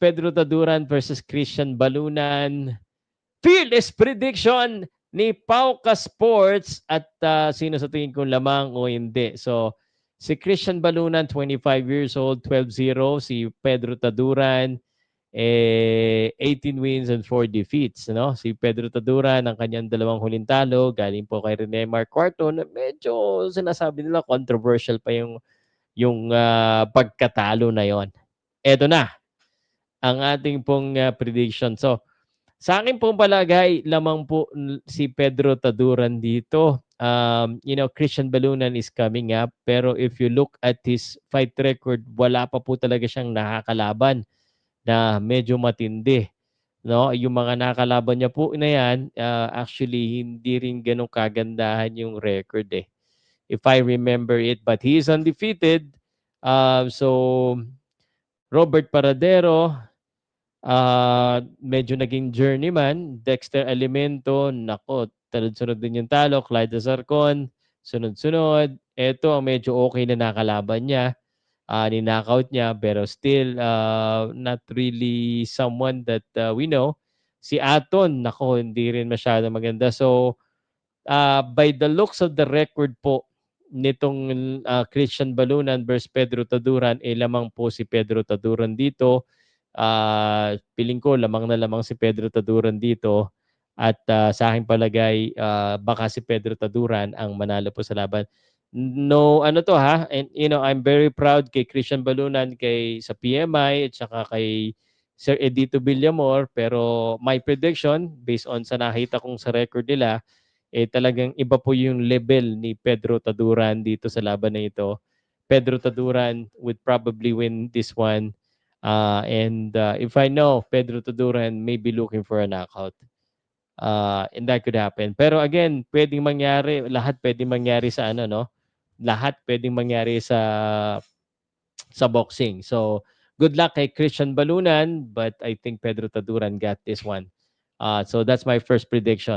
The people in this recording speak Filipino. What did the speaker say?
Pedro Taduran versus Christian Balunan. Fearless prediction ni Pauka Sports at sino sa tingin kong lamang o hindi. So, si Christian Balunan, 25 years old, 12-0. Si Pedro Taduran, 18 wins and 4 defeats. No? Si Pedro Taduran, ang kanyang dalawang huling talo, galing po kay Rene Marcuarto, na medyo sinasabi nila controversial pa yung pagkatalo na yon. Eto na, ang ating pong prediction. So, sa akin pong palagay, lamang po si Pedro Taduran dito. Christian Balunan is coming up. Pero if you look at his fight record, wala pa po talaga siyang nakakalaban na medyo matindi. No? Yung mga nakakalaban niya po na yan, actually, hindi rin ganun kagandahan yung record eh. If I remember it. But he is undefeated. So, Robert Paradero, medyo naging journeyman. Dexter Alimento, nako, sunod-sunod din yung talo. Clyde Zarcon, sunod-sunod. Ito ang medyo okay na nakalaban niya. Ninakaut niya, pero still not really someone that we know. Si Aton, nako, hindi rin masyado maganda. So, by the looks of the record po nitong Christian Balunan versus Pedro Taduran, lamang po si Pedro Taduran dito. Piling ko lamang na lamang si Pedro Taduran dito at sa aking palagay baka si Pedro Taduran ang manalo po sa laban. No, ano to ha, and I'm very proud kay Christian Balunan, sa PMI at saka kay Sir Edito Villamor, pero my prediction based on sa nakita kong sa record nila, talagang iba po yung level ni Pedro Taduran dito sa laban na ito. Pedro Taduran would probably win this one. And if I know Pedro Taduran may be looking for a knockout. And that could happen. Pero again, pwedeng mangyari, lahat pwedeng mangyari sa ano, no? Lahat pwedeng mangyari sa boxing. So, good luck kay Christian Balunan, but I think Pedro Taduran got this one. So that's my first prediction.